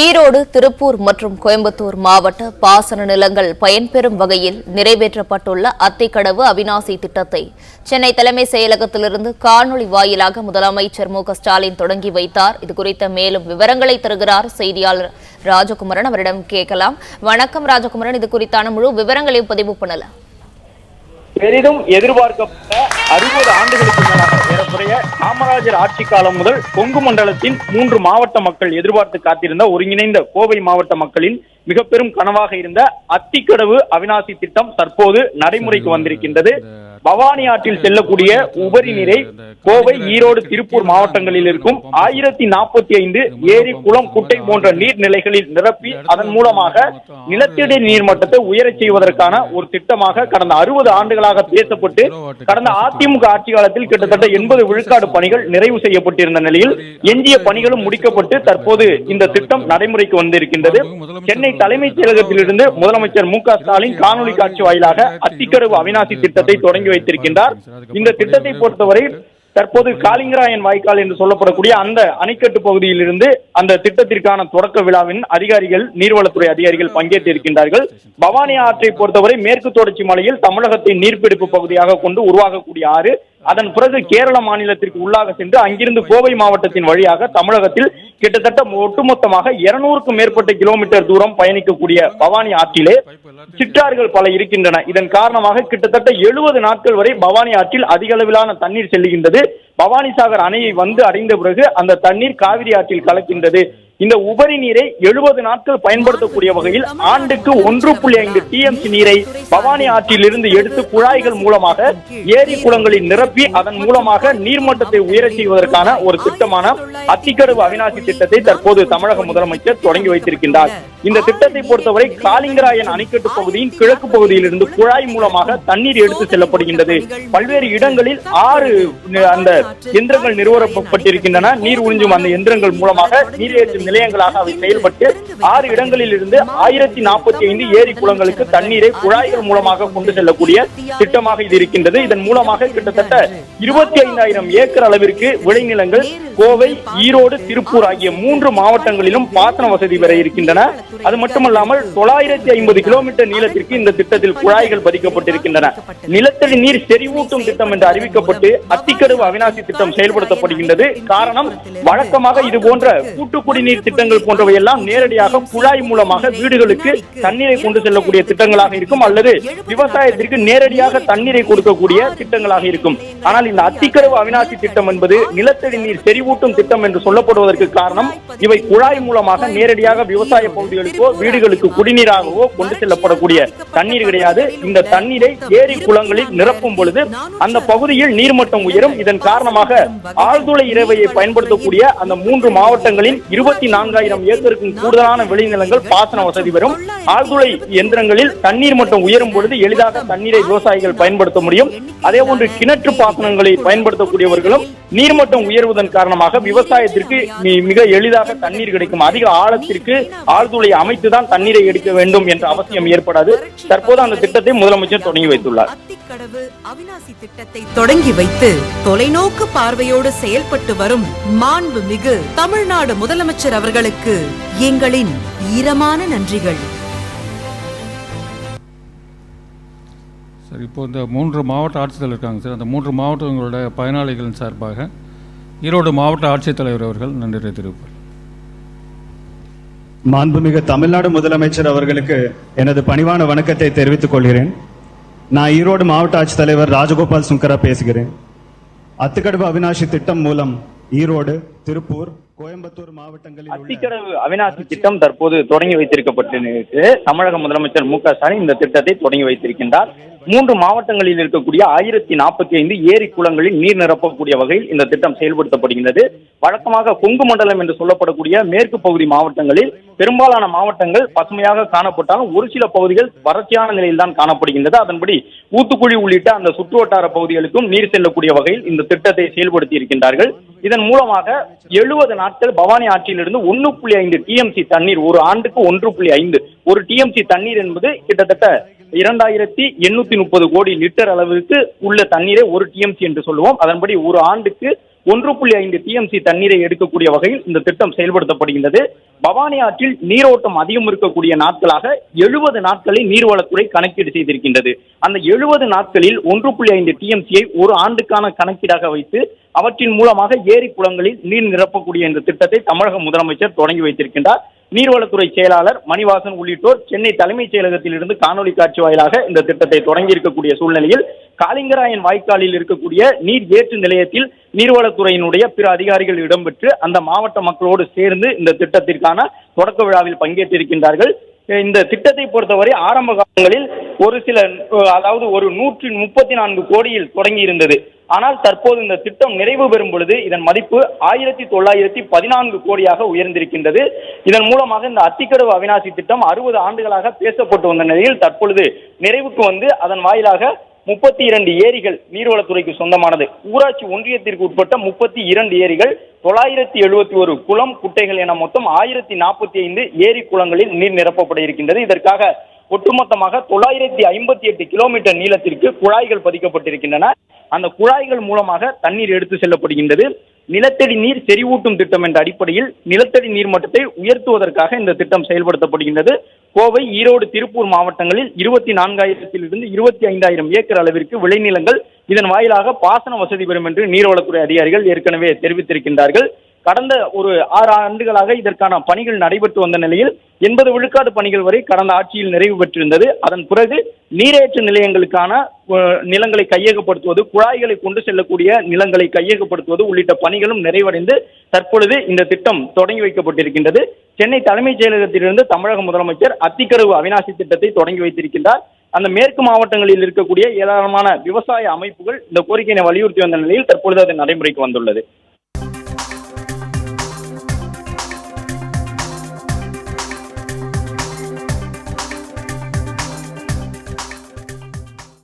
ஈரோடு, திருப்பூர் மற்றும் கோயம்புத்தூர் மாவட்ட பாசன நிலங்கள் பயன்பெறும் வகையில் நிறைவேற்றப்பட்டுள்ள அத்திக்கடவு அவிநாசி திட்டத்தை சென்னை தலைமைச் செயலகத்திலிருந்து காணொலி வாயிலாக முதலமைச்சர் மு.க.ஸ்டாலின் தொடங்கி வைத்தார். இதுகுறித்த மேலும் விவரங்களை தருகிறார் செய்தியாளர் ராஜகுமரன். அவரிடம் கேட்கலாம். வணக்கம் ராஜகுமரன், இது குறித்தான முழு விவரங்களையும் பதிவு பண்ணலாம். பெரிதும் எதிர்பார்க்கப்பட்ட 60 ஆண்டுகளுக்கு மேலாக ஏறக்குறைய காமராஜர் ஆட்சி காலம் முதல் கொங்கு மண்டலத்தின் 3 மாவட்ட மக்கள் எதிர்பார்த்து காத்திருந்த ஒருங்கிணைந்த கோவை மாவட்ட மக்களின் மிக பெரும் கனவாக இருந்த அத்திக்கடவு அவிநாசி திட்டம் தற்போது நடைமுறைக்கு வந்திருக்கின்றது. பவானி ஆற்றில் செல்லக்கூடிய உபரி நீரை கோவை, ஈரோடு, திருப்பூர் மாவட்டங்களில் இருக்கும் 1045 ஏரி, குளம், குட்டை போன்ற நீர்நிலைகளில் நிரப்பி அதன் மூலமாக நிலத்தடி நீர் மட்டத்தை உயரச் செய்வதற்கான ஒரு திட்டமாக கடந்த 60 ஆண்டுகளாக பேசப்பட்டு கடந்த அதிமுக ஆட்சி காலத்தில் கிட்டத்தட்ட 80 விழுக்காடு பணிகள் நிறைவு செய்யப்பட்டிருந்த நிலையில் எஞ்சிய பணிகளும் முடிக்கப்பட்டு தற்போது இந்த திட்டம் நடைமுறைக்கு வந்திருக்கின்றது. சென்னை தலைமைச் செயலகத்திலிருந்து முதலமைச்சர் மு.க.ஸ்டாலின் காணொலி காட்சி வாயிலாக அத்திக்கடவு அவிநாசி திட்டத்தை தொடங்கி வைத்திருக்கின்றார். இந்த திட்டத்தை பொறுத்தவரை தற்போது காளிங்கராயன் வாய்க்கால் என்று சொல்லப்படக்கூடிய அந்த அணைக்கட்டு பகுதியிலிருந்து அந்த திட்டத்திற்கான தொடக்க விழாவின் அதிகாரிகள், நீர்வளத்துறை அதிகாரிகள் பங்கேற்றிருக்கின்றார்கள். பவானி ஆற்றை பொறுத்தவரை மேற்கு தொடர்ச்சி மலையில் தமிழகத்தின் நீர்பிடிப்பு பகுதியாக கொண்டு உருவாகக்கூடிய ஆறு, அதன் பிறகு கேரள மாநிலத்திற்கு உள்ளாக சென்று அங்கிருந்து கோவை மாவட்டத்தின் வழியாக தமிழகத்தில் கிட்டத்தட்ட ஒட்டுமொத்தமாக 200க்கும் மேற்பட்ட கிலோமீட்டர் தூரம் பயணிக்கக்கூடிய பவானி ஆற்றிலே சிற்றாறுகள் பல இருக்கின்றன. இதன் காரணமாக கிட்டத்தட்ட 70 நாட்கள் வரை பவானி ஆற்றில் அதிக அளவிலான தண்ணீர் செல்லுகின்றது. பவானி சாகர் அணையை வந்து அடைந்த பிறகு அந்த தண்ணீர் காவிரி ஆற்றில் கலக்கின்றது. இந்த உபரி நீரை 70 நாட்கள் பயன்படுத்தக்கூடிய வகையில் ஆண்டுக்கு 1.5 TMC நீரை பவானி ஆற்றில் இருந்து எடுத்து குழாய்கள் மூலமாக ஏரி குளங்களில் நிரப்பி அதன் மூலமாக நீர்மட்டத்தை உயரச் செய்வதற்கான ஒரு திட்டமான அத்திக்கடவு அவிநாசி திட்டத்தை தற்போது தமிழக முதலமைச்சர் தொடங்கி வைத்திருக்கின்றார். இந்த திட்டத்தை பொறுத்தவரை காளிங்கராயன் அணைக்கட்டு பகுதியின் கிழக்கு பகுதியில் இருந்து குழாய் மூலமாக தண்ணீர் எடுத்து செல்லப்படுகின்றது. பல்வேறு இடங்களில் 6 அந்த எந்திரங்கள் நிறுவப்பட்டிருக்கின்றன. நீர் உறிஞ்சும் அந்த எந்திரங்கள் மூலமாக நீரேற்றும் நிலையங்களாக அவை செயல்பட்டு 6 இடங்களில் இருந்து 1045 ஏரி குளங்களுக்கு தண்ணீரை குழாய்கள் மூலமாக கொண்டு செல்லக்கூடிய திட்டமாக இது இருக்கின்றது. இதன் மூலமாக கிட்டத்தட்ட 25,000 ஏக்கர் அளவிற்கு விளைநிலங்கள் கோவை, ஈரோடு, திருப்பூர் ஆகிய 3 மாவட்டங்களிலும் பாசன வசதி பெற இருக்கின்றன. அது மட்டுமல்லாமல் 950 கிலோமீட்டர் நீளத்திற்கு இந்த திட்டத்தில் குழாய்கள் பதிக்கப்பட்டிருக்கின்றன. நிலத்தடி நீர் செறிவூட்டும் திட்டம் என்று அறிவிக்கப்பட்டு அத்திக்கடவு அவிநாசி திட்டம் செயல்படுத்தப்படுகின்றது. காரணம், வழக்கமாக இது போன்ற கூட்டு குடிநீர் திட்டங்கள் போன்றவை எல்லாம் நேரடியாக குழாய் மூலமாக வீடுகளுக்கு தண்ணீரை கொண்டு செல்லக்கூடிய திட்டங்களாக இருக்கும், அல்லது விவசாயத்திற்கு நேரடியாக தண்ணீரை கொடுக்கக்கூடிய திட்டங்களாக இருக்கும். ஆனால் இந்த அத்திக்கடவு அவிநாசி திட்டம் என்பது நிலத்தடி நீர் செறிவூட்டும் திட்டம் என்று சொல்லப்படுவதற்கு காரணம், இவை குழாய் மூலமாக நேரடியாக விவசாய பகுதிகளுக்கோ வீடுகளுக்கு குடிநீராகவோ கொண்டு செல்லப்படக்கூடிய தண்ணீர் கிடையாது. இந்த தண்ணீரை ஏரி குளங்களில் நிரப்பும் பொழுது அந்த பகுதியில் நீர்மட்டம் உயரும். இதன் காரணமாக ஆழ்துளை இறைவையை பயன்படுத்தக்கூடிய அந்த 3 மாவட்டங்களில் 24,000 ஏக்கருக்கும் கூடுதலான விளைநிலங்கள் பாசன வசதி பெறும். ஆழ்துளை இயந்திரங்களில் தண்ணீர் மட்டம் உயரும் பொழுது எளிதாக தண்ணீரை விவசாயிகள் பயன்படுத்த முடியும். அதே போன்று கிணற்று பாசனங்களை பயன்படுத்தக்கூடியவர்களும் நீர்மட்டம் உயர்வதன் காரணமாக விவசாயத்திற்கு மிக எளிதாக தண்ணீர் கிடைக்கும். அதிக ஆழத்திற்கு ஆழ்துளை அமைத்துதான் தண்ணீரை எடுக்க வேண்டும் என்ற அவசியம் ஏற்படாது. தற்போது அந்த திட்டத்தை முதலமைச்சர் தொடங்கி வைத்துள்ளார். அத்திக்கடவு அவிநாசி திட்டத்தை தொடங்கி வைத்து தொலைநோக்கு பார்வையோடு செயல்பட்டு வரும் மாண்புமிகு தமிழ்நாடு முதலமைச்சர் அவர்களுக்கு எங்களின் ஈரமான நன்றிகள். சார், இப்போ இந்த 3 மாவட்ட ஆட்சித்தலைவர் இருக்காங்க சார். அந்த 3 மாவட்டங்களோட பயனாளிகளின் சார்பாக ஈரோடு மாவட்ட ஆட்சித்தலைவர் அவர்கள் நன்றி தெரிவிப்பார். மாண்புமிகு தமிழ்நாடு முதலமைச்சர் அவர்களுக்கு எனது பணிவான வணக்கத்தை தெரிவித்துக் கொள்கிறேன். நான் ஈரோடு மாவட்ட ஆட்சித்தலைவர் ராஜகோபால் சுங்கரா பேசுகிறேன். அத்திக்கடவு அவிநாசி திட்டம் மூலம் ஈரோடு, திருப்பூர், கோயம்புத்தூர் மாவட்டங்களில் அத்திக்கடவு அவிநாசி திட்டம் தற்போது தொடங்கி வைத்திருக்கப்பட்டிருக்கு. தமிழக முதலமைச்சர் மு.க.ஸ்டாலின் இந்த திட்டத்தை தொடங்கி வைத்திருக்கின்றார். 3 மாவட்டங்களில் இருக்கக்கூடிய 1045 ஏரி குளங்களில் நீர் நிரப்பக்கூடிய வகையில் இந்த திட்டம் செயல்படுத்தப்படுகின்றது. வழக்கமாக கொங்கு மண்டலம் என்று சொல்லப்படக்கூடிய மேற்கு பகுதி மாவட்டங்களில் பெரும்பாலான மாவட்டங்கள் பசுமையாக காணப்பட்டாலும் ஒரு சில பகுதிகள் வறட்சியான நிலையில் தான் காணப்படுகின்றது. அதன்படி ஊத்துக்குழி உள்ளிட்ட அந்த சுற்றுவட்டார பகுதிகளுக்கும் நீர் செல்லக்கூடிய வகையில் இந்த திட்டத்தை செயல்படுத்தி இருக்கின்றார்கள். இதன் மூலமாக 70 நாட்கள் பவானி ஆற்றிலிருந்து 1.5 TMC தண்ணீர், ஒரு ஆண்டுக்கு 1.5 ஒரு TMC தண்ணீர் என்பது கிட்டத்தட்ட 2830 கோடி லிட்டர் அளவிற்கு உள்ள தண்ணீரை 1 TMC என்று சொல்லுவோம். அதன்படி ஒரு ஆண்டுக்கு 1.5 TMC தண்ணீரை எடுக்கக்கூடிய வகையில் இந்த திட்டம் செயல்படுத்தப்படுகின்றது. பவானி ஆற்றில் நீரோட்டம் அதிகம் இருக்கக்கூடிய நாட்களாக 70 நாட்களை நீர்வளத்துறை கணக்கீடு செய்திருக்கின்றது. அந்த 70 நாட்களில் 1.5 TMCயை ஒரு ஆண்டுக்கான கணக்கீடாக வைத்து அவற்றின் மூலமாக ஏரி குளங்களில் நீர் நிரப்பக்கூடிய இந்த திட்டத்தை தமிழக முதலமைச்சர் தொடங்கி வைத்திருக்கின்றார். நீர்வளத்துறை செயலாளர் மணிவாசன் உள்ளிட்டோர் சென்னை தலைமைச் செயலகத்தில் இருந்து காணொலி காட்சி வாயிலாக இந்த திட்டத்தை தொடங்கி இருக்கக்கூடிய சூழ்நிலையில் காளிங்கராயன் வாய்க்காலில் இருக்கக்கூடிய நீர் ஏற்று நிலையத்தில் நீர்வளத்துறையினுடைய பிற அதிகாரிகள் இடம்பெற்று அந்த மாவட்ட மக்களோடு சேர்ந்து இந்த திட்டத்திற்கான தொடக்க விழாவில் பங்கேற்றிருக்கின்றார்கள். இந்த திட்டத்தை பொறுத்தவரை ஆரம்ப காலங்களில் ஒரு சில அதாவது ஒரு 134 கோடியில் தொடங்கி இருந்தது. ஆனால் தற்போது இந்த திட்டம் நிறைவு பெறும் பொழுது இதன் மதிப்பு 1914 கோடியாக உயர்ந்திருக்கின்றது. இதன் மூலமாக இந்த அத்திக்கடவு அவிநாசி திட்டம் 60 ஆண்டுகளாக பேசப்பட்டு வந்த நிலையில் தற்பொழுது நிறைவுக்கு வந்து அதன் வாயிலாக 32 ஏரிகள் நீர்வளத்துறைக்கு சொந்தமானது. ஊராட்சி ஒன்றியத்திற்கு உட்பட்ட 32 ஏரிகள், 971 குளம் குட்டைகள் என மொத்தம் 1045 ஏரி குளங்களில் நீர் நிரப்பப்பட இருக்கின்றது. இதற்காக ஒட்டுமொத்தமாக 958 கிலோமீட்டர் நீளத்திற்கு குழாய்கள் பதிக்கப்பட்டிருக்கின்றன. அந்த குழாய்கள் மூலமாக தண்ணீர் எடுத்து செல்லப்படுகின்றது. நிலத்தடி நீர் செறிவூட்டும் திட்டம் என்ற அடிப்படையில் நிலத்தடி நீர் மட்டத்தை உயர்த்துவதற்காக இந்த திட்டம் செயல்படுத்தப்படுகின்றது. கோவை, ஈரோடு, திருப்பூர் மாவட்டங்களில் 24,000 - 25,000 ஏக்கர் அளவிற்கு விளைநிலங்கள் இதன் வாயிலாக பாசன வசதி பெறும் என்று நீர்வளத்துறை அதிகாரிகள் ஏற்கனவே தெரிவித்திருக்கின்றார்கள். கடந்த ஒரு 6 ஆண்டுகளாக இதற்கான பணிகள் நடைபெற்று வந்த நிலையில் 80 விழுக்காடு பணிகள் வரை கடந்த ஆட்சியில் நிறைவு பெற்றிருந்தது. அதன் பிறகு நீரேற்று நிலையங்களுக்கான நிலங்களை கையகப்படுத்துவது, குழாய்களை கொண்டு செல்லக்கூடிய நிலங்களை கையகப்படுத்துவது உள்ளிட்ட பணிகளும் நிறைவடைந்து தற்பொழுது இந்த திட்டம் தொடங்கி வைக்கப்பட்டிருக்கின்றது. சென்னை தலைமைச் செயலகத்திலிருந்து தமிழக முதலமைச்சர் அத்திக்கடவு அவிநாசி திட்டத்தை தொடங்கி வைத்திருக்கின்றார். அந்த மேற்கு மாவட்டங்களில் இருக்கக்கூடிய ஏராளமான விவசாய அமைப்புகள் இந்த கோரிக்கையை வலியுறுத்தி வந்த நிலையில் தற்பொழுது அது நடைமுறைக்கு வந்துள்ளது.